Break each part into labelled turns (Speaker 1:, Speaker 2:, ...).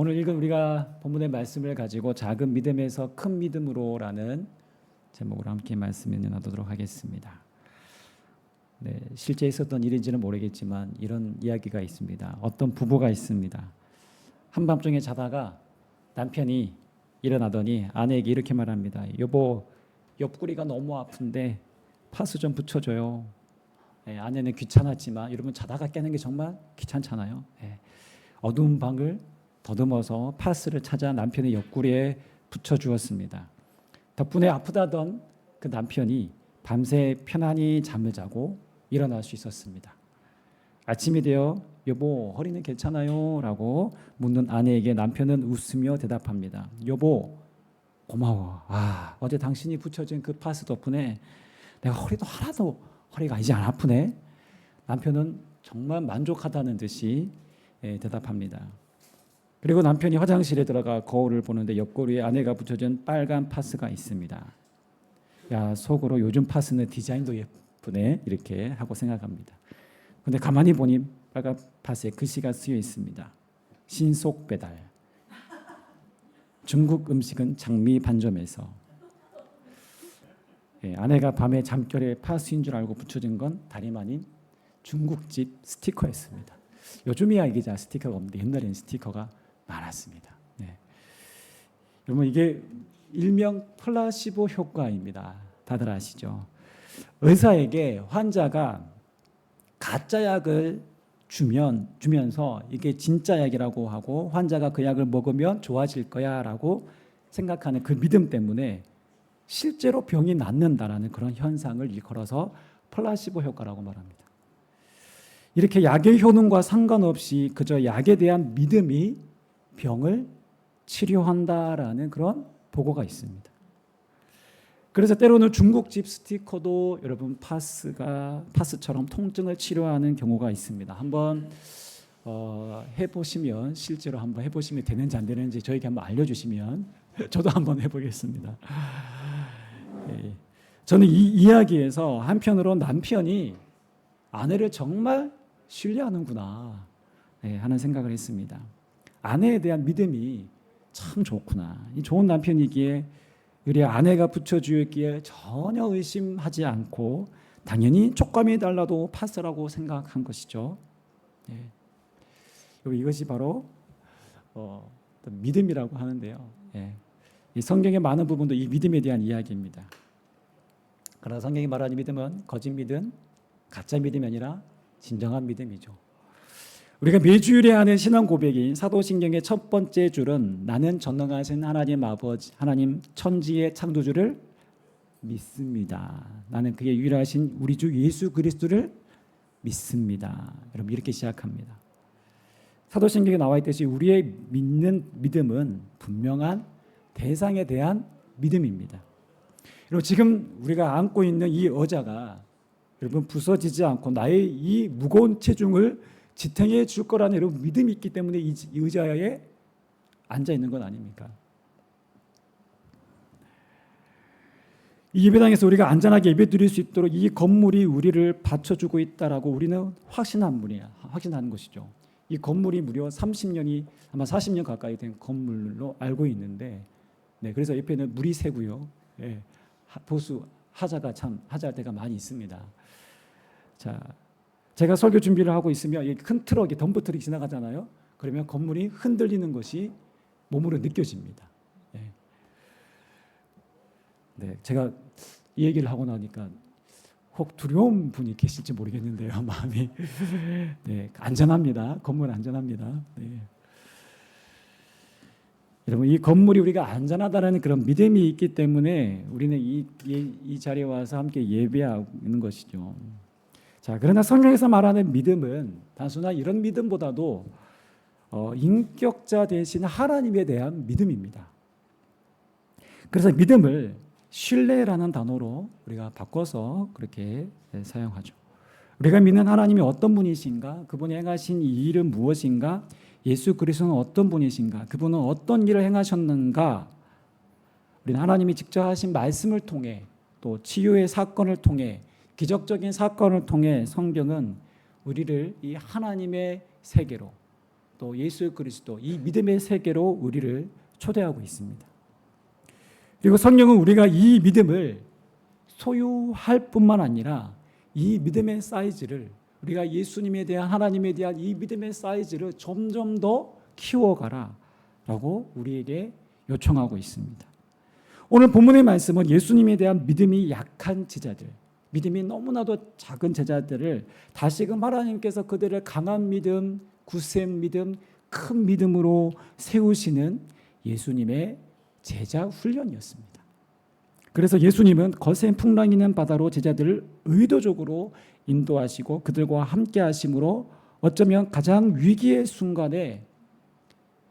Speaker 1: 오늘 읽은 우리가 본문의 말씀을 가지고 작은 믿음에서 큰 믿음으로라는 제목으로 함께 말씀을 나누도록 하겠습니다. 네, 실제 있었던 일인지는 모르겠지만 이런 이야기가 있습니다. 어떤 부부가 있습니다. 한밤중에 자다가 남편이 일어나더니 아내에게 이렇게 말합니다. 여보, 옆구리가 너무 아픈데 파스 좀 붙여줘요. 네, 아내는 귀찮았지만 여러분 자다가 깨는 게 정말 귀찮잖아요. 네, 어두운 방을 더듬어서 파스를 찾아 남편의 옆구리에 붙여주었습니다. 덕분에 아프다던 그 남편이 밤새 편안히 잠을 자고 일어날 수 있었습니다. 아침이 되어 여보 허리는 괜찮아요? 라고 묻는 아내에게 남편은 웃으며 대답합니다. 여보 고마워. 어제 당신이 붙여준 그 파스 덕분에 내가 허리도 하나도 허리가 이제 안 아프네. 남편은 정말 만족하다는 듯이 대답합니다. 그리고 남편이 화장실에 들어가 거울을 보는데 옆구리에 아내가 붙여준 빨간 파스가 있습니다. 야, 속으로 요즘 파스는 디자인도 예쁘네 이렇게 하고 생각합니다. 근데 가만히 보니 빨간 파스에 글씨가 쓰여 있습니다. 신속 배달. 중국 음식은 장미 반점에서. 아내가 밤에 잠결에 파스인 줄 알고 붙여준 건 다름 아닌 중국집 스티커였습니다. 요즘이야 이게 잘 스티커가 없는데 옛날에는 스티커가 많았습니다. 네. 여러분 이게 일명 플라시보 효과입니다. 다들 아시죠? 의사에게 환자가 가짜 약을 주면서 이게 진짜 약이라고 하고 환자가 그 약을 먹으면 좋아질 거야라고 생각하는 그 믿음 때문에 실제로 병이 낫는다라는 그런 현상을 일컬어서 플라시보 효과라고 말합니다. 이렇게 약의 효능과 상관없이 그저 약에 대한 믿음이 병을 치료한다라는 그런 보고가 있습니다. 그래서 때로는 중국집 스티커도 여러분 파스처럼 통증을 치료하는 경우가 있습니다. 한번 해보시면 실제로 한번 해보시면 되는지 안 되는지 저에게 한번 알려주시면 저도 한번 해보겠습니다. 저는 이 이야기에서 한편으로 남편이 아내를 정말 신뢰하는구나 하는 생각을 했습니다. 아내에 대한 믿음이 참 좋구나. 이 좋은 남편이기에 우리 아내가 붙여주었기에 전혀 의심하지 않고 당연히 촉감이 달라도 파스라고 생각한 것이죠. 이것이 바로 믿음이라고 하는데요. 이 성경의 많은 부분도 이 믿음에 대한 이야기입니다. 그러나 성경이 말하는 믿음은 거짓 믿음, 가짜 믿음이 아니라 진정한 믿음이죠. 우리가 매주일에 하는 신앙 고백인 사도신경의 첫 번째 줄은 나는 전능하신 하나님 아버지, 하나님 천지의 창조주를 믿습니다. 나는 그의 유일하신 우리 주 예수 그리스도를 믿습니다. 여러분 이렇게 시작합니다. 사도신경에 나와 있듯이 우리의 믿는 믿음은 분명한 대상에 대한 믿음입니다. 여러분 지금 우리가 안고 있는 이 의자가 여러분 부서지지 않고 나의 이 무거운 체중을 지탱해 줄 거라는 여러분 믿음이 있기 때문에 이 의자에 앉아 있는 건 아닙니까? 이 예배당에서 우리가 안전하게 예배 드릴 수 있도록 이 건물이 우리를 받쳐주고 있다라고 우리는 확신하는 것이죠. 이 건물이 무려 30년이 아마 40년 가까이 된 건물로 알고 있는데, 그래서 옆에는 물이 새고요. 보수 하자할 때가 많이 있습니다. 자. 제가 설교 준비를 하고 있으면 큰 트럭이 덤프 트럭이 지나가잖아요. 그러면 건물이 흔들리는 것이 몸으로 느껴집니다. 제가 이 얘기를 하고 나니까 혹 두려운 분이 계실지 모르겠는데요. 마음이 안전합니다. 건물은 안전합니다. 여러분 이 건물이 우리가 안전하다는 그런 믿음이 있기 때문에 우리는 이 자리에 와서 함께 예배하는 것이죠. 자, 그러나 성경에서 말하는 믿음은 단순한 이런 믿음보다도 인격자 되신 하나님에 대한 믿음입니다. 그래서 믿음을 신뢰라는 단어로 우리가 바꿔서 그렇게 사용하죠. 우리가 믿는 하나님이 어떤 분이신가? 그분이 행하신 이 일은 무엇인가? 예수 그리스도는 어떤 분이신가? 그분은 어떤 일을 행하셨는가? 우리는 하나님이 직접 하신 말씀을 통해 또 치유의 사건을 통해 기적적인 사건을 통해 성경은 우리를 이 하나님의 세계로 또 예수 그리스도 이 믿음의 세계로 우리를 초대하고 있습니다. 그리고 성령은 우리가 이 믿음을 소유할 뿐만 아니라 이 믿음의 사이즈를 우리가 예수님에 대한 하나님에 대한 이 믿음의 사이즈를 점점 더 키워가라 라고 우리에게 요청하고 있습니다. 오늘 본문의 말씀은 예수님에 대한 믿음이 약한 제자들, 믿음이 너무나도 작은 제자들을 다시금 하나님께서 그들을 강한 믿음, 굳센 믿음, 큰 믿음으로 세우시는 예수님의 제자 훈련이었습니다. 그래서 예수님은 거센 풍랑이 있는 바다로 제자들을 의도적으로 인도하시고 그들과 함께 하심으로 어쩌면 가장 위기의 순간에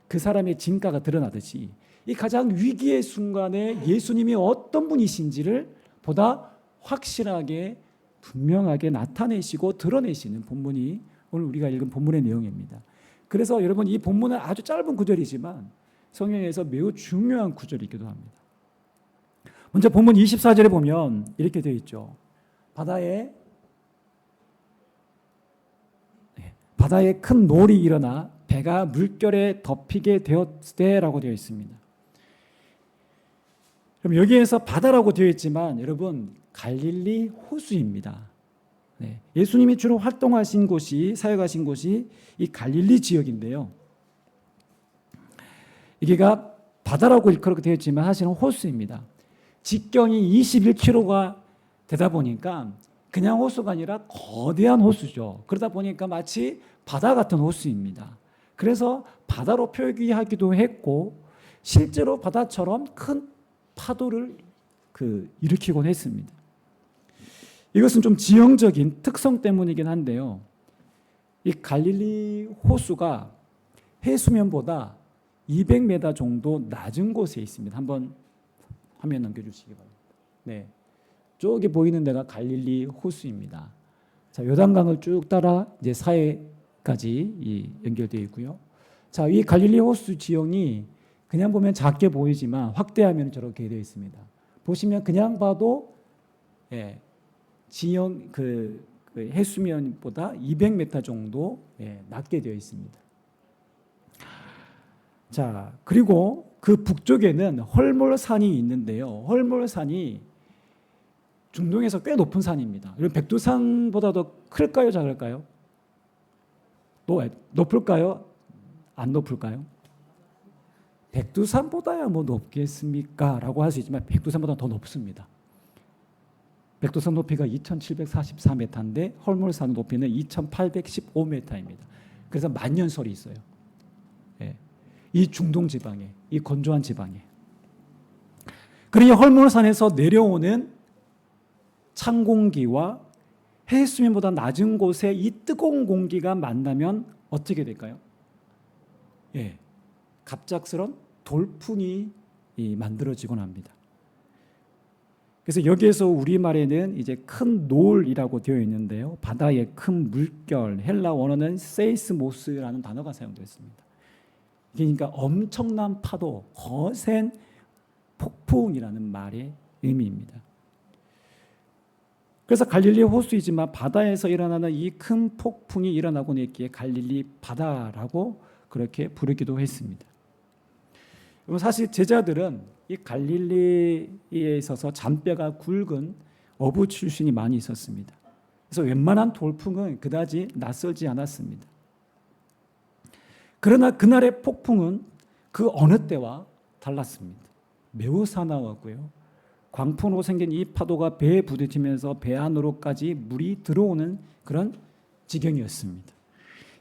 Speaker 1: 그 사람의 진가가 드러나듯이 이 가장 위기의 순간에 예수님이 어떤 분이신지를 보다 확실하게 분명하게 나타내시고 드러내시는 본문이 오늘 우리가 읽은 본문의 내용입니다. 그래서 여러분 이 본문은 아주 짧은 구절이지만 성경에서 매우 중요한 구절이기도 합니다. 먼저 본문 24절에 보면 이렇게 되어 있죠. 바다에 큰 노을이 일어나 배가 물결에 덮이게 되었을 때라고 되어 있습니다. 그럼 여기에서 바다라고 되어 있지만 여러분 갈릴리 호수입니다. 네, 예수님이 주로 활동하신 곳이 사역하신 곳이 이 갈릴리 지역인데요. 이게가 바다라고 그렇게 되어 있지만 사실은 호수입니다. 직경이 21km가 되다 보니까 그냥 호수가 아니라 거대한 호수죠. 그러다 보니까 마치 바다 같은 호수입니다. 그래서 바다로 표기하기도 했고 실제로 바다처럼 큰 파도를 일으키곤 했습니다. 이것은 좀 지형적인 특성 때문이긴 한데요. 이 갈릴리 호수가 해수면보다 200m 정도 낮은 곳에 있습니다. 한번 화면 넘겨주시기 바랍니다. 네, 저기 보이는 데가 갈릴리 호수입니다. 자, 요단강을 쭉 따라 이제 사해까지 연결되어 있고요. 자, 이 갈릴리 호수 지형이 그냥 보면 작게 보이지만 확대하면 저렇게 되어 있습니다. 보시면 그냥 봐도 지형 그 해수면보다 200m 정도 낮게 되어 있습니다. 자, 그리고 그 북쪽에는 헐몰산이 있는데요. 헐몰산이 중동에서 꽤 높은 산입니다. 백두산보다 더 클까요, 작을까요? 높을까요? 안 높을까요? 백두산보다야 뭐 높겠습니까? 라고 할 수 있지만 백두산보다 더 높습니다. 백두산 높이가 2744m인데 헐몰산 높이는 2815m입니다. 그래서 만년설이 있어요. 이 중동 지방에, 이 건조한 지방에. 그러니 헐몰산에서 내려오는 찬 공기와 해수면보다 낮은 곳에 이 뜨거운 공기가 만나면 어떻게 될까요? 갑작스런 돌풍이 만들어지곤 합니다. 그래서 여기에서 우리말에는 이제 큰 노을이라고 되어 있는데요. 바다의 큰 물결, 헬라 원어는 세이스모스라는 단어가 사용되어 있습니다. 그러니까 엄청난 파도, 거센 폭풍이라는 말의 의미입니다. 그래서 갈릴리 호수이지만 바다에서 일어나는 이 큰 폭풍이 일어나곤 했기에 갈릴리 바다라고 그렇게 부르기도 했습니다. 사실 제자들은 이 갈릴리에 있어서 잔뼈가 굵은 어부 출신이 많이 있었습니다. 그래서 웬만한 돌풍은 그다지 낯설지 않았습니다. 그러나 그날의 폭풍은 그 어느 때와 달랐습니다. 매우 사나웠고요. 광풍으로 생긴 이 파도가 배에 부딪히면서 배 안으로까지 물이 들어오는 그런 지경이었습니다.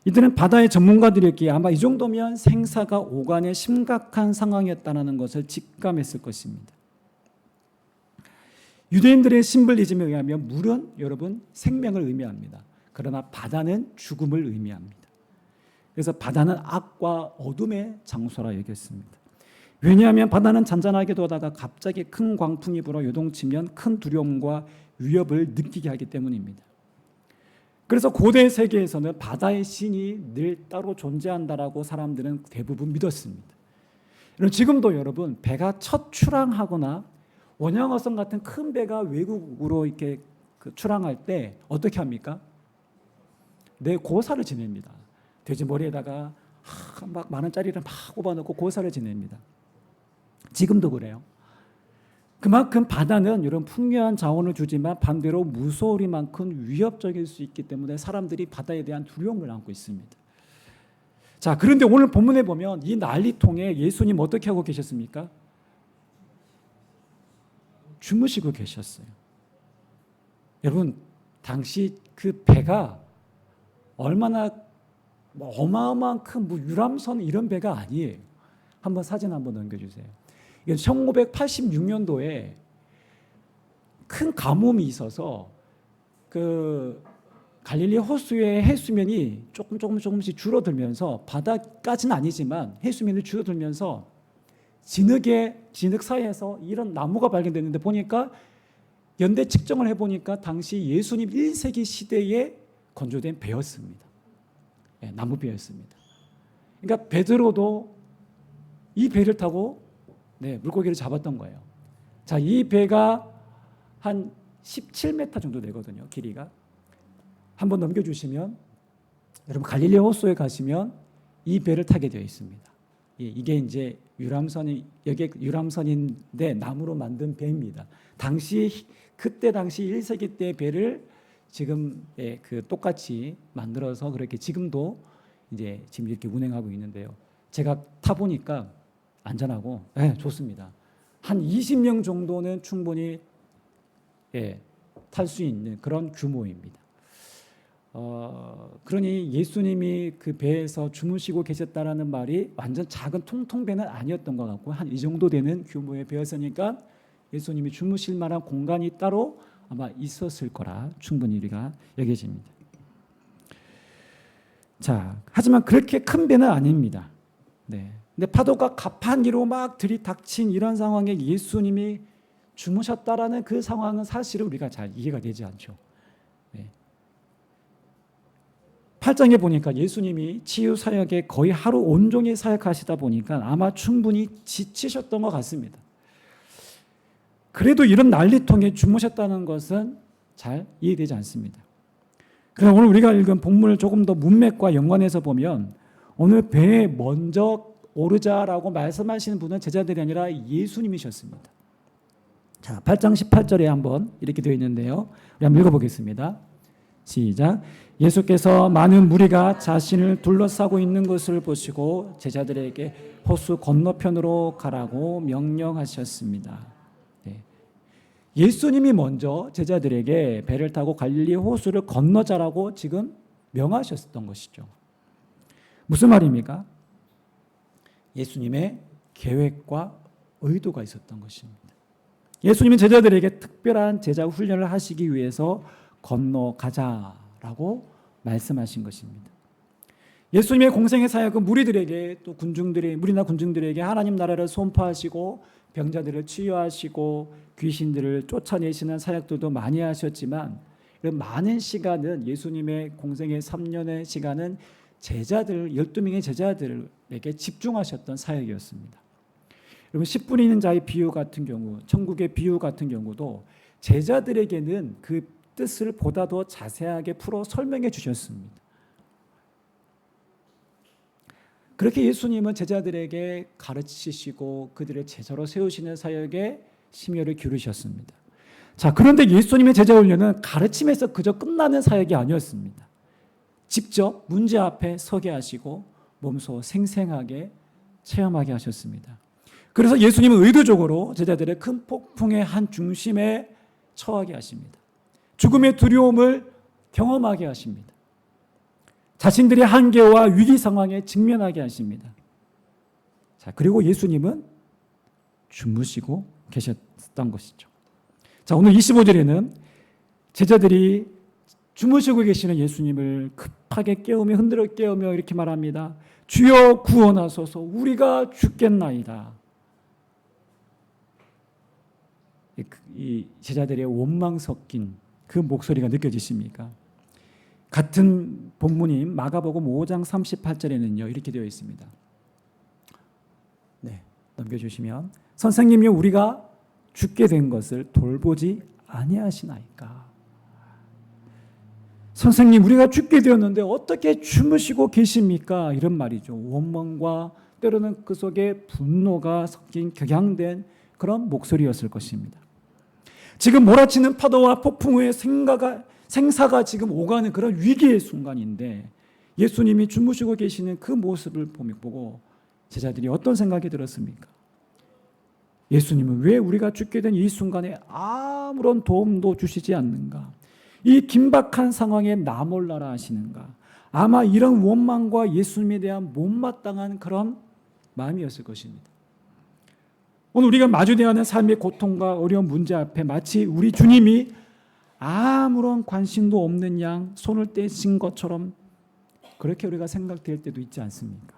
Speaker 1: 이들은 바다의 전문가들이었기에 아마 이 정도면 생사가 오간의 심각한 상황이었다는 것을 직감했을 것입니다. 유대인들의 심벌리즘에 의하면 물은 여러분 생명을 의미합니다. 그러나 바다는 죽음을 의미합니다. 그래서 바다는 악과 어둠의 장소라 여겼습니다. 왜냐하면 바다는 잔잔하게도 하다가 갑자기 큰 광풍이 불어 요동치면 큰 두려움과 위협을 느끼게 하기 때문입니다. 그래서 고대 세계에서는 바다의 신이 늘 따로 존재한다라고 사람들은 대부분 믿었습니다. 지금도 여러분 배가 첫 출항하거나 원양어선 같은 큰 배가 외국으로 이렇게 출항할 때 어떻게 합니까? 고사를 지냅니다. 돼지 머리에다가 막 만 원짜리를 막 뽑아놓고 고사를 지냅니다. 지금도 그래요. 그만큼 바다는 이런 풍요한 자원을 주지만 반대로 무서우리만큼 위협적일 수 있기 때문에 사람들이 바다에 대한 두려움을 안고 있습니다. 자, 그런데 오늘 본문에 보면 이 난리통에 예수님 어떻게 하고 계셨습니까? 주무시고 계셨어요. 여러분, 당시 그 배가 얼마나 어마어마한 큰 유람선 이런 배가 아니에요. 한번 사진 한번 넘겨주세요. 1586년도에 큰 가뭄이 있어서 그 갈릴리 호수의 해수면이 조금씩 줄어들면서 바다까지는 아니지만 해수면이 줄어들면서 진흙 사이에서 이런 나무가 발견됐는데 보니까 연대 측정을 해보니까 당시 예수님 1세기 시대에 건조된 배였습니다. 네, 나무배였습니다. 그러니까 베드로도 이 배를 타고 물고기를 잡았던 거예요. 자, 이 배가 한 17m 정도 되거든요. 길이가. 한번 넘겨주시면 여러분 갈릴리 호수에 가시면 이 배를 타게 되어 있습니다. 이게 이제 여기 유람선인데 나무로 만든 배입니다. 그때 당시 1세기 때 배를 지금 그 똑같이 만들어서 그렇게 지금도 지금 이렇게 운행하고 있는데요. 제가 타보니까 안전하고 좋습니다. 한 20명 정도는 충분히 탈 수 있는 그런 규모입니다. 그러니 예수님이 그 배에서 주무시고 계셨다라는 말이 완전 작은 통통배는 아니었던 것 같고 한 이 정도 되는 규모의 배였으니까 예수님이 주무실 만한 공간이 따로 아마 있었을 거라 충분히 우리가 여겨집니다. 자, 하지만 그렇게 큰 배는 아닙니다. 근데 파도가 가판기로 막 들이닥친 이런 상황에 예수님이 주무셨다라는 그 상황은 사실은 우리가 잘 이해가 되지 않죠. 8장에 보니까 예수님이 치유 사역에 거의 하루 온종일 사역하시다 보니까 아마 충분히 지치셨던 것 같습니다. 그래도 이런 난리통에 주무셨다는 것은 잘 이해되지 않습니다. 그래서 오늘 우리가 읽은 본문을 조금 더 문맥과 연관해서 보면 오늘 배에 먼저 오르자라고 말씀하시는 분은 제자들이 아니라 예수님이셨습니다. 자, 8장 18절에 한번 이렇게 되어 있는데요. 우리 한번 읽어보겠습니다. 시작. 예수께서 많은 무리가 자신을 둘러싸고 있는 것을 보시고 제자들에게 호수 건너편으로 가라고 명령하셨습니다. 예수님이 먼저 제자들에게 배를 타고 갈릴리 호수를 건너자라고 지금 명하셨던 것이죠. 무슨 말입니까? 예수님의 계획과 의도가 있었던 것입니다. 예수님은 제자들에게 특별한 제자 훈련을 하시기 위해서 건너가자라고 말씀하신 것입니다. 예수님의 공생의 사역은 무리들에게 또 무리나 군중들에게 하나님 나라를 선포하시고 병자들을 치유하시고 귀신들을 쫓아내시는 사역들도 많이 하셨지만 많은 시간은 예수님의 공생의 3년의 시간은 12명의 제자들에게 집중하셨던 사역이었습니다. 여러분 10분 있는 자의 비유 같은 경우, 천국의 비유 같은 경우도 제자들에게는 그 뜻을 보다 더 자세하게 풀어 설명해 주셨습니다. 그렇게 예수님은 제자들에게 가르치시고 그들을 제자로 세우시는 사역에 심혈을 기울이셨습니다. 자, 그런데 예수님의 제자 훈련은 가르침에서 그저 끝나는 사역이 아니었습니다. 직접 문제 앞에 서게 하시고 몸소 생생하게 체험하게 하셨습니다. 그래서 예수님은 의도적으로 제자들의 큰 폭풍의 한 중심에 처하게 하십니다. 죽음의 두려움을 경험하게 하십니다. 자신들의 한계와 위기 상황에 직면하게 하십니다. 자, 그리고 예수님은 주무시고 계셨던 것이죠. 자, 오늘 25절에는 제자들이 주무시고 계시는 예수님을 급하게 흔들어 깨우며 이렇게 말합니다. 주여 구원하소서, 우리가 죽겠나이다. 이 제자들의 원망 섞인 그 목소리가 느껴지십니까? 같은 본문인 마가복음 5장 38절에는요 이렇게 되어 있습니다. 넘겨주시면 선생님이 우리가 죽게 된 것을 돌보지 아니하시나이까. 선생님, 우리가 죽게 되었는데 어떻게 주무시고 계십니까? 이런 말이죠. 원망과 때로는 그 속에 분노가 섞인 격양된 그런 목소리였을 것입니다. 지금 몰아치는 파도와 폭풍의 생사가 지금 오가는 그런 위기의 순간인데 예수님이 주무시고 계시는 그 모습을 보고 제자들이 어떤 생각이 들었습니까? 예수님은 왜 우리가 죽게 된 이 순간에 아무런 도움도 주시지 않는가? 이 긴박한 상황에 나 몰라라 하시는가? 아마 이런 원망과 예수님에 대한 못마땅한 그런 마음이었을 것입니다. 오늘 우리가 마주해야 하는 삶의 고통과 어려운 문제 앞에 마치 우리 주님이 아무런 관심도 없는 양 손을 떼신 것처럼 그렇게 우리가 생각될 때도 있지 않습니까?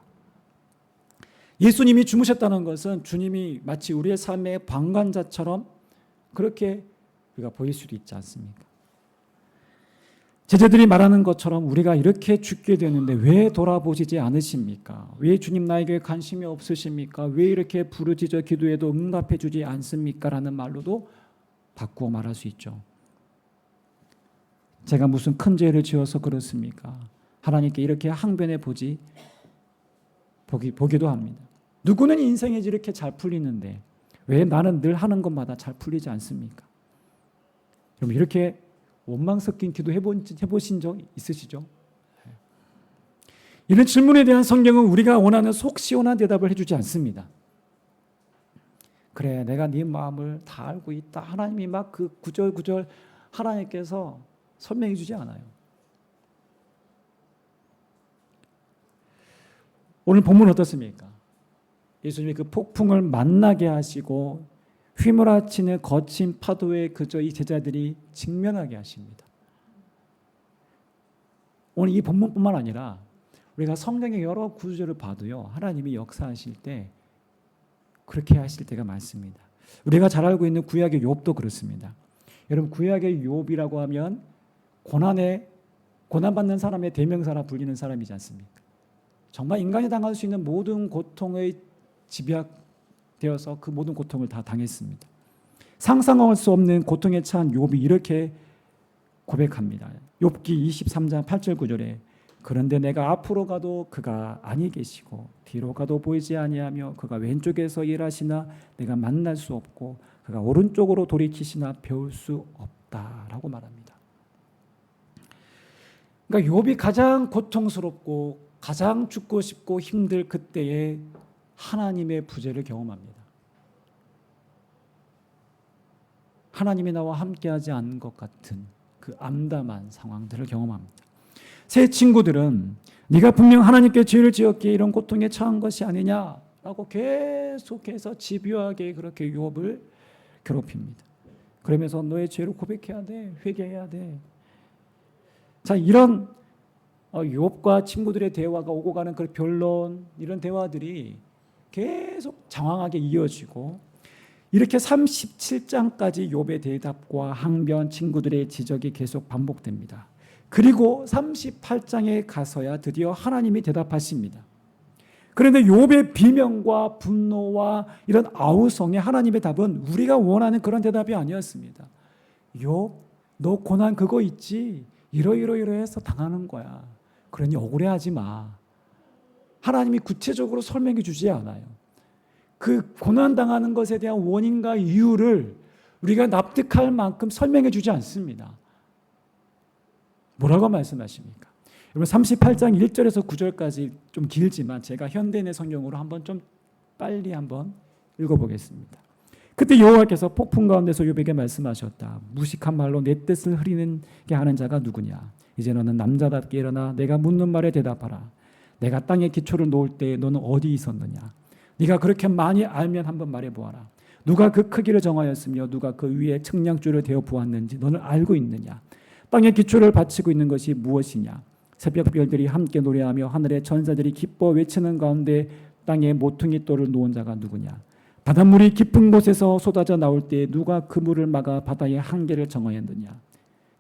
Speaker 1: 예수님이 주무셨다는 것은 주님이 마치 우리의 삶의 방관자처럼 그렇게 우리가 보일 수도 있지 않습니까? 제자들이 말하는 것처럼 우리가 이렇게 죽게 되는데 왜 돌아보시지 않으십니까? 왜 주님 나에게 관심이 없으십니까? 왜 이렇게 부르짖어 기도해도 응답해 주지 않습니까? 라는 말로도 바꾸어 말할 수 있죠. 제가 무슨 큰 죄를 지어서 그렇습니까? 하나님께 이렇게 항변해 보기도 합니다. 누구는 인생이 이렇게 잘 풀리는데 왜 나는 늘 하는 것마다 잘 풀리지 않습니까? 그럼 이렇게 원망 섞인 기도 해보신 적 있으시죠? 이런 질문에 대한 성경은 우리가 원하는 속 시원한 대답을 해주지 않습니다. 그래, 내가 네 마음을 다 알고 있다. 하나님이 막 그 구절구절 하나님께서 설명해 주지 않아요. 오늘 본문 어떻습니까? 예수님이 그 폭풍을 만나게 하시고 휘몰아치는 거친 파도에 그저 이 제자들이 직면하게 하십니다. 오늘 이 본문뿐만 아니라 우리가 성경의 여러 구절을 봐도요, 하나님이 역사하실 때 그렇게 하실 때가 많습니다. 우리가 잘 알고 있는 구약의 욥도 그렇습니다. 여러분, 구약의 욥이라고 하면 고난받는 사람의 대명사라 불리는 사람이지 않습니까? 정말 인간이 당할 수 있는 모든 고통의 집약되어서 그 모든 고통을 다 당했습니다. 상상할 수 없는 고통에 처한 욥이 이렇게 고백합니다. 욥기 23장 8절 9절에 그런데 내가 앞으로 가도 그가 아니 계시고 뒤로 가도 보이지 아니하며 그가 왼쪽에서 일하시나 내가 만날 수 없고 그가 오른쪽으로 돌이키시나 배울 수 없다라고 말합니다. 그러니까 욥이 가장 고통스럽고 가장 죽고 싶고 힘들 그때에 하나님의 부재를 경험합니다. 하나님이 나와 함께하지 않는 것 같은 그 암담한 상황들을 경험합니다. 새 친구들은 네가 분명 하나님께 죄를 지었기에 이런 고통에 처한 것이 아니냐라고 계속해서 집요하게 그렇게 욥을 괴롭힙니다. 그러면서 너의 죄를 고백해야 돼, 회개해야 돼. 자, 이런 욥과 친구들의 대화가 오고 가는 그 변론, 이런 대화들이 계속 장황하게 이어지고 이렇게 37장까지 욥의 대답과 항변, 친구들의 지적이 계속 반복됩니다. 그리고 38장에 가서야 드디어 하나님이 대답하십니다. 그런데 욥의 비명과 분노와 이런 아우성에 하나님의 답은 우리가 원하는 그런 대답이 아니었습니다. 욥, 너 고난 그거 있지? 이러이러해서 당하는 거야. 그러니 억울해하지 마. 하나님이 구체적으로 설명해 주지 않아요. 그 고난당하는 것에 대한 원인과 이유를 우리가 납득할 만큼 설명해 주지 않습니다. 뭐라고 말씀하십니까? 여러분 38장 1절에서 9절까지 좀 길지만 제가 현대인의 성경으로 한번 좀 빨리 한번 읽어보겠습니다. 그때 여호와께서 폭풍 가운데서 욥에게 말씀하셨다. 무식한 말로 내 뜻을 흐리게 하는 자가 누구냐? 이제 너는 남자답게 일어나 내가 묻는 말에 대답하라. 내가 땅에 기초를 놓을 때 너는 어디 있었느냐? 네가 그렇게 많이 알면 한번 말해보아라. 누가 그 크기를 정하였으며 누가 그 위에 측량줄을 대어 보았는지 너는 알고 있느냐? 땅에 기초를 바치고 있는 것이 무엇이냐? 새벽 별들이 함께 노래하며 하늘의 천사들이 기뻐 외치는 가운데 땅에 모퉁이 돌을 놓은 자가 누구냐? 바닷물이 깊은 곳에서 쏟아져 나올 때 누가 그 물을 막아 바다의 한계를 정하였느냐?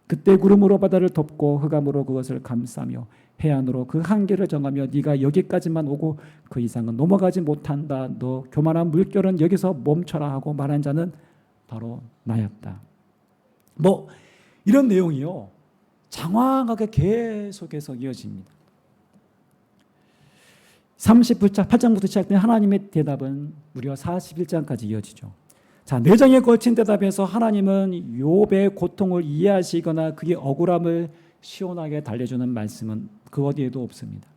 Speaker 1: 그때 구름으로 바다를 덮고 흑암으로 그것을 감싸며 해안으로 그 한계를 정하며 네가 여기까지만 오고 그 이상은 넘어가지 못한다. 너 교만한 물결은 여기서 멈춰라 하고 말한 자는 바로 나였다. 이런 내용이요. 장황하게 계속해서 이어집니다. 38장부터 시작된 하나님의 대답은 무려 41장까지 이어지죠. 자, 4장에 걸친 대답에서 하나님은 욥의 고통을 이해하시거나 그의 억울함을 시원하게 달래주는 말씀은 그 어디에도 없습니다.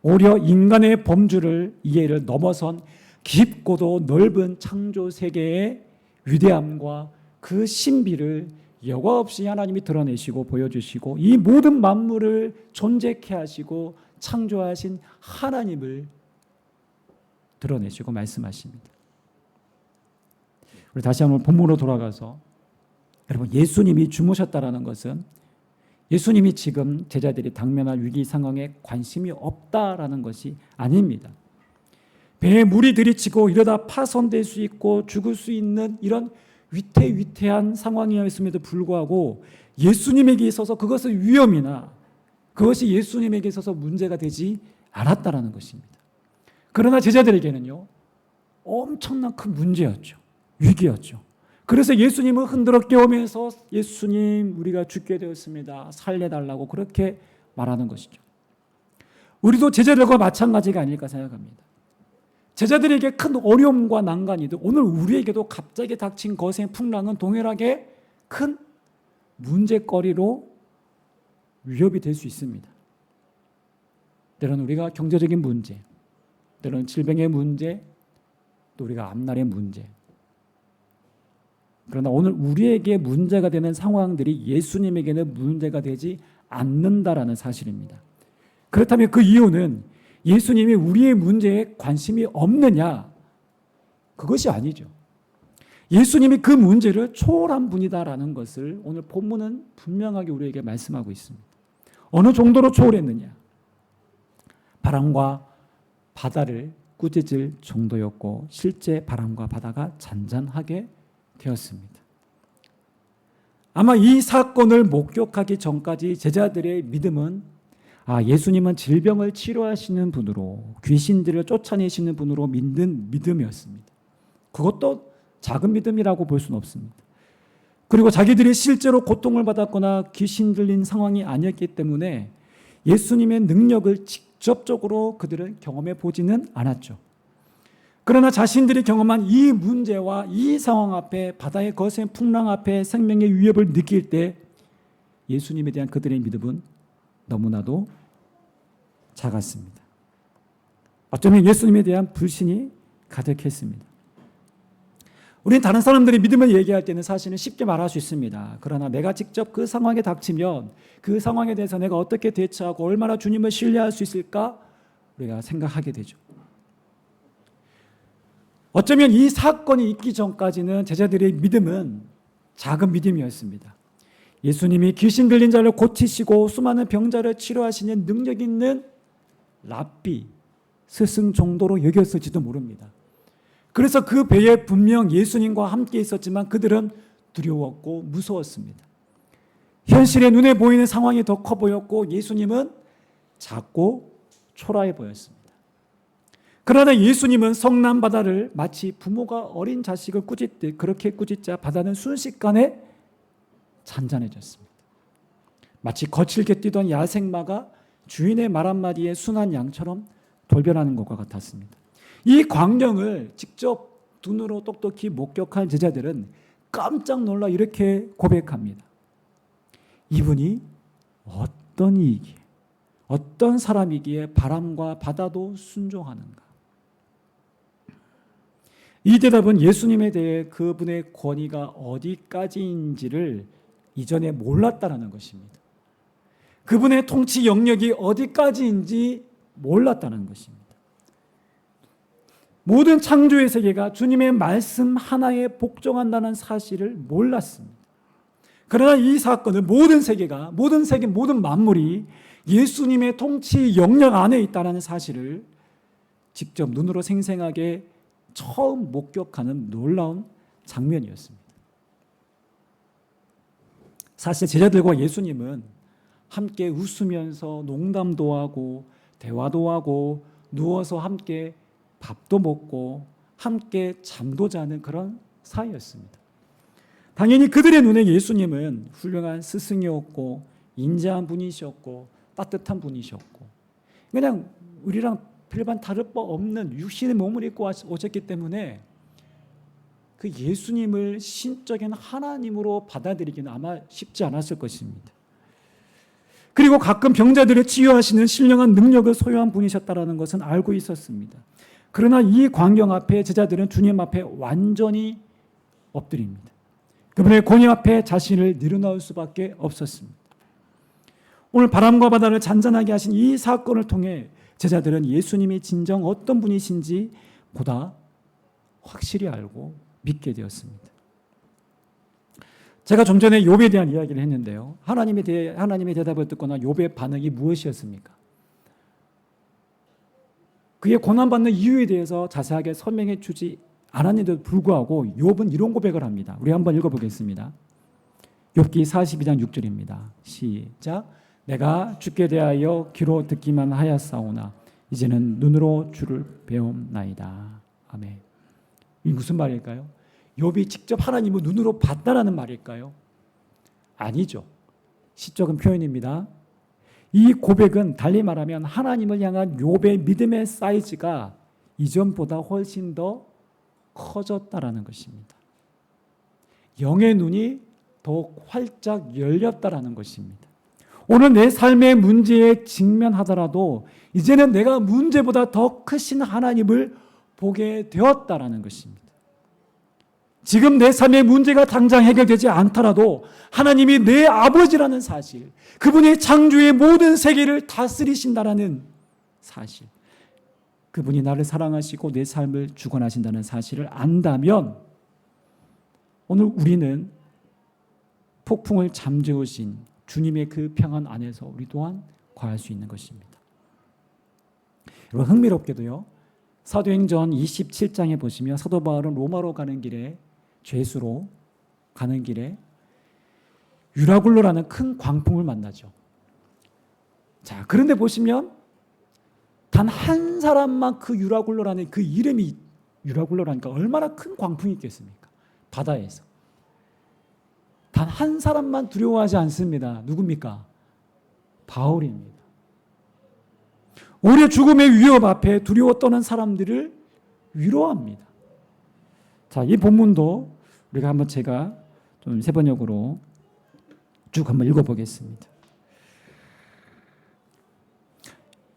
Speaker 1: 오히려 인간의 범주를 이해를 넘어선 깊고도 넓은 창조 세계의 위대함과 그 신비를 여과 없이 하나님이 드러내시고 보여주시고 이 모든 만물을 존재케 하시고 창조하신 하나님을 드러내시고 말씀하십니다. 우리 다시 한번 본문으로 돌아가서 여러분, 예수님이 주무셨다라는 것은 예수님이 지금 제자들이 당면할 위기 상황에 관심이 없다라는 것이 아닙니다. 배에 물이 들이치고 이러다 파손될 수 있고 죽을 수 있는 이런 위태위태한 상황이었음에도 불구하고 예수님에게 있어서 그것의 위험이나 그것이 예수님에게 있어서 문제가 되지 않았다라는 것입니다. 그러나 제자들에게는요, 엄청난 큰 문제였죠. 위기였죠. 그래서 예수님은 흔들어 깨우면서 예수님, 우리가 죽게 되었습니다. 살려달라고 그렇게 말하는 것이죠. 우리도 제자들과 마찬가지가 아닐까 생각합니다. 제자들에게 큰 어려움과 난관이도 오늘 우리에게도 갑자기 닥친 거센 풍랑은 동일하게 큰 문제거리로 위협이 될 수 있습니다. 때로는 우리가 경제적인 문제, 때로는 질병의 문제, 또 우리가 앞날의 문제. 그러나 오늘 우리에게 문제가 되는 상황들이 예수님에게는 문제가 되지 않는다라는 사실입니다. 그렇다면 그 이유는 예수님이 우리의 문제에 관심이 없느냐? 그것이 아니죠. 예수님이 그 문제를 초월한 분이다라는 것을 오늘 본문은 분명하게 우리에게 말씀하고 있습니다. 어느 정도로 초월했느냐? 바람과 바다를 꾸짖을 정도였고 실제 바람과 바다가 잔잔하게 되었습니다. 아마 이 사건을 목격하기 전까지 제자들의 믿음은 예수님은 질병을 치료하시는 분으로 귀신들을 쫓아내시는 분으로 믿는 믿음이었습니다. 그것도 작은 믿음이라고 볼 수는 없습니다. 그리고 자기들이 실제로 고통을 받았거나 귀신 들린 상황이 아니었기 때문에 예수님의 능력을 직접적으로 그들은 경험해 보지는 않았죠. 그러나 자신들이 경험한 이 문제와 이 상황 앞에, 바다의 거센 풍랑 앞에 생명의 위협을 느낄 때 예수님에 대한 그들의 믿음은 너무나도 작았습니다. 어쩌면 예수님에 대한 불신이 가득했습니다. 우리는 다른 사람들이 믿음을 얘기할 때는 사실은 쉽게 말할 수 있습니다. 그러나 내가 직접 그 상황에 닥치면 그 상황에 대해서 내가 어떻게 대처하고 얼마나 주님을 신뢰할 수 있을까? 우리가 생각하게 되죠. 어쩌면 이 사건이 있기 전까지는 제자들의 믿음은 작은 믿음이었습니다. 예수님이 귀신 들린 자를 고치시고 수많은 병자를 치료하시는 능력 있는 랍비, 스승 정도로 여겼을지도 모릅니다. 그래서 그 배에 분명 예수님과 함께 있었지만 그들은 두려웠고 무서웠습니다. 현실의 눈에 보이는 상황이 더 커 보였고 예수님은 작고 초라해 보였습니다. 그러나 예수님은 성난 바다를 마치 부모가 어린 자식을 꾸짖듯 그렇게 꾸짖자 바다는 순식간에 잔잔해졌습니다. 마치 거칠게 뛰던 야생마가 주인의 말 한마디에 순한 양처럼 돌변하는 것과 같았습니다. 이 광경을 직접 눈으로 똑똑히 목격한 제자들은 깜짝 놀라 이렇게 고백합니다. 이분이 어떤 이이기에, 어떤 사람이기에 바람과 바다도 순종하는가? 이 대답은 예수님에 대해 그분의 권위가 어디까지인지를 이전에 몰랐다는 것입니다. 그분의 통치 영역이 어디까지인지 몰랐다는 것입니다. 모든 창조의 세계가 주님의 말씀 하나에 복종한다는 사실을 몰랐습니다. 그러나 이 사건은 모든 세계가, 모든 만물이 예수님의 통치 영역 안에 있다는 사실을 직접 눈으로 생생하게 처음 목격하는 놀라운 장면이었습니다. 사실 제자들과 예수님은 함께 웃으면서 농담도 하고 대화도 하고 누워서 함께 밥도 먹고 함께 잠도 자는 그런 사이였습니다. 당연히 그들의 눈에 예수님은 훌륭한 스승이었고 인자한 분이셨고 따뜻한 분이셨고 그냥 우리랑 별반 다를 바 없는 육신의 몸을 입고 오셨기 때문에 그 예수님을 신적인 하나님으로 받아들이기는 아마 쉽지 않았을 것입니다. 그리고 가끔 병자들을 치유하시는 신령한 능력을 소유한 분이셨다는 것은 알고 있었습니다. 그러나 이 광경 앞에 제자들은 주님 앞에 완전히 엎드립니다. 그분의 권위 앞에 자신을 내려놓을 수밖에 없었습니다. 오늘 바람과 바다를 잔잔하게 하신 이 사건을 통해 제자들은 예수님이 진정 어떤 분이신지 보다 확실히 알고 믿게 되었습니다. 제가 좀 전에 욥에 대한 이야기를 했는데요. 하나님의 대답을 듣거나 욥의 반응이 무엇이었습니까? 그의 고난받는 이유에 대해서 자세하게 설명해 주지 않았는데도 불구하고 욥은 이런 고백을 합니다. 우리 한번 읽어보겠습니다. 욥기 42장 6절입니다. 시작. 내가 주께 대하여 귀로 듣기만 하였사오나 이제는 눈으로 주를 배움나이다. 아멘. 이 무슨 말일까요? 욥이 직접 하나님을 눈으로 봤다라는 말일까요? 아니죠. 시적인 표현입니다. 이 고백은 달리 말하면 하나님을 향한 욥의 믿음의 사이즈가 이전보다 훨씬 더 커졌다라는 것입니다. 영의 눈이 더욱 활짝 열렸다라는 것입니다. 오늘 내 삶의 문제에 직면하더라도 이제는 내가 문제보다 더 크신 하나님을 보게 되었다라는 것입니다. 지금 내 삶의 문제가 당장 해결되지 않더라도 하나님이 내 아버지라는 사실, 그분이 창조의 모든 세계를 다스리신다라는 사실, 그분이 나를 사랑하시고 내 삶을 주관하신다는 사실을 안다면 오늘 우리는 폭풍을 잠재우신 주님의 그 평안 안에서 우리 또한 거할 수 있는 것입니다. 여러분 흥미롭게도요. 사도행전 27장에 보시면 사도 바울은 로마로 가는 길에 죄수로 가는 길에 유라굴로라는 큰 광풍을 만나죠. 자, 그런데 보시면 단 한 사람만 그 유라굴로라는 그 이름이 유라굴로라니까 얼마나 큰 광풍이 있겠습니까? 바다에서. 단 한 사람만 두려워하지 않습니다. 누굽니까? 바울입니다. 오히려 죽음의 위협 앞에 두려워 떠는 사람들을 위로합니다. 자, 이 본문도 우리가 한번 제가 좀 세번역으로 쭉 한번 읽어보겠습니다.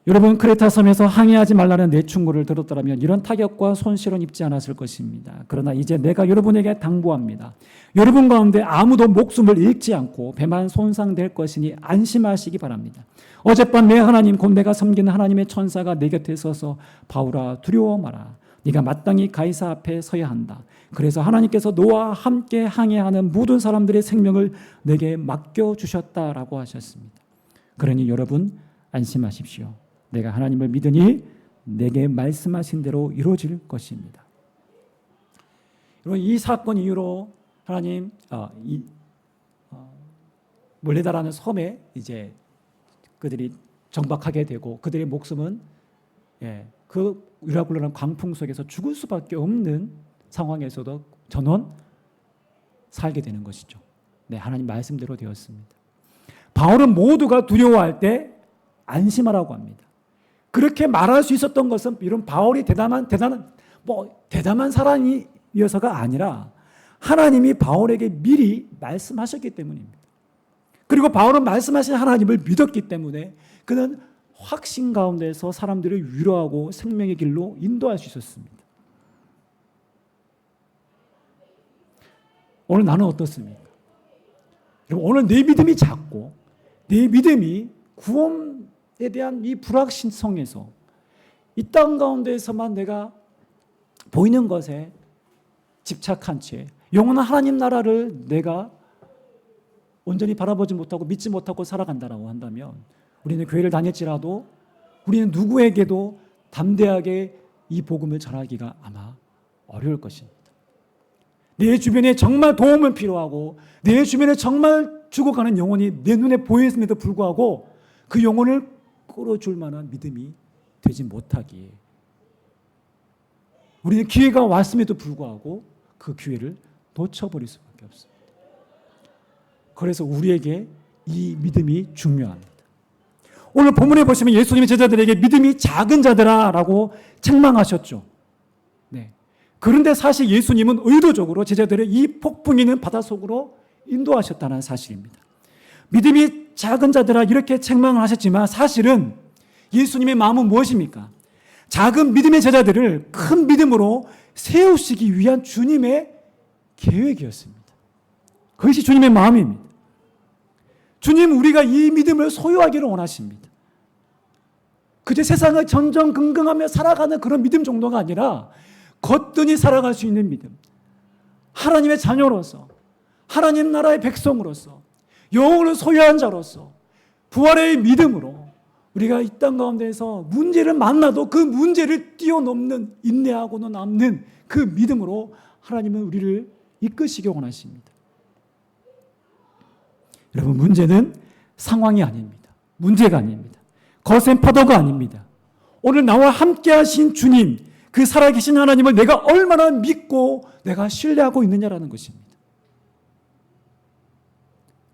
Speaker 1: 여러분 크레타 섬에서 항해하지 말라는 내 충고를 들었더라면 이런 타격과 손실은 입지 않았을 것입니다. 그러나 이제 내가 여러분에게 당부합니다. 여러분 가운데 아무도 목숨을 잃지 않고 배만 손상될 것이니 안심하시기 바랍니다. 어젯밤 내 하나님 곧 내가 섬기는 하나님의 천사가 내 곁에 서서 바울아 두려워 마라. 네가 마땅히 가이사 앞에 서야 한다. 그래서 하나님께서 너와 함께 항해하는 모든 사람들의 생명을 내게 맡겨주셨다라고 하셨습니다. 그러니 여러분 안심하십시오. 내가 하나님을 믿으니 내게 말씀하신 대로 이루어질 것입니다. 이 사건 이후로 하나님 몰레다라는 섬에 이제 그들이 정박하게 되고 그들의 목숨은 그 유라굴로라는 광풍 속에서 죽을 수밖에 없는 상황에서도 전원 살게 되는 것이죠. 네, 하나님 말씀대로 되었습니다. 바울은 모두가 두려워할 때 안심하라고 합니다. 그렇게 말할 수 있었던 것은 이런 바울이 대단한 사람이어서가 아니라 하나님이 바울에게 미리 말씀하셨기 때문입니다. 그리고 바울은 말씀하신 하나님을 믿었기 때문에 그는 확신 가운데서 사람들을 위로하고 생명의 길로 인도할 수 있었습니다. 오늘 나는 어떻습니까? 여러분, 오늘 내 믿음이 작고 내 믿음이 구원에 대한 이 불확실성에서 이 땅 가운데에서만 내가 보이는 것에 집착한 채 영원한 하나님 나라를 내가 온전히 바라보지 못하고 믿지 못하고 살아간다라고 한다면 우리는 교회를 다닐지라도 우리는 누구에게도 담대하게 이 복음을 전하기가 아마 어려울 것입니다. 내 주변에 정말 도움은 필요하고 내 주변에 정말 죽어가는 영혼이 내 눈에 보였음에도 불구하고 그 영혼을 끌어줄 만한 믿음이 되지 못하기에 우리는 기회가 왔음에도 불구하고 그 기회를 놓쳐버릴 수밖에 없습니다. 그래서 우리에게 이 믿음이 중요합니다. 오늘 본문에 보시면 예수님의 제자들에게 믿음이 작은 자들아 라고 책망하셨죠. 네. 그런데 사실 예수님은 의도적으로 제자들을 이 폭풍 있는 바다 속으로 인도하셨다는 사실입니다. 믿음이 작은 자들아 이렇게 책망을 하셨지만 사실은 예수님의 마음은 무엇입니까? 작은 믿음의 제자들을 큰 믿음으로 세우시기 위한 주님의 계획이었습니다. 그것이 주님의 마음입니다. 주님 우리가 이 믿음을 소유하기를 원하십니다. 그저 세상을 전전긍긍하며 살아가는 그런 믿음 정도가 아니라 거뜬히 살아갈 수 있는 믿음, 하나님의 자녀로서, 하나님 나라의 백성으로서, 영혼을 소유한 자로서 부활의 믿음으로 우리가 이 땅 가운데에서 문제를 만나도 그 문제를 뛰어넘는, 인내하고는 남는 그 믿음으로 하나님은 우리를 이끄시기 원하십니다. 여러분, 문제는 상황이 아닙니다. 문제가 아닙니다. 거센 파도가 아닙니다. 오늘 나와 함께 하신 주님, 그 살아계신 하나님을 내가 얼마나 믿고 내가 신뢰하고 있느냐라는 것입니다.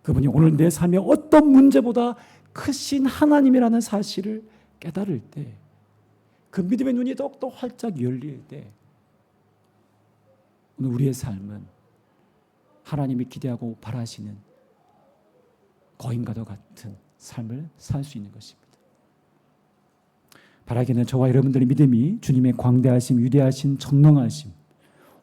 Speaker 1: 그분이 오늘 내 삶에 어떤 문제보다 크신 하나님이라는 사실을 깨달을 때, 그 믿음의 눈이 더욱더 활짝 열릴 때, 오늘 우리의 삶은 하나님이 기대하고 바라시는 거인과도 같은 삶을 살 수 있는 것입니다. 바라기는 저와 여러분들의 믿음이 주님의 광대하심, 위대하신 전능하심,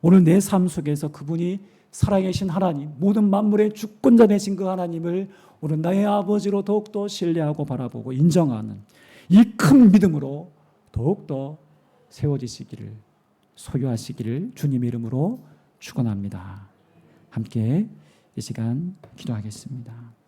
Speaker 1: 오늘 내 삶 속에서 그분이 살아계신 하나님, 모든 만물의 주권자 되신 그 하나님을 오늘 나의 아버지로 더욱더 신뢰하고 바라보고 인정하는 이 큰 믿음으로 더욱더 세워지시기를, 소유하시기를 주님의 이름으로 축원합니다. 함께 이 시간 기도하겠습니다.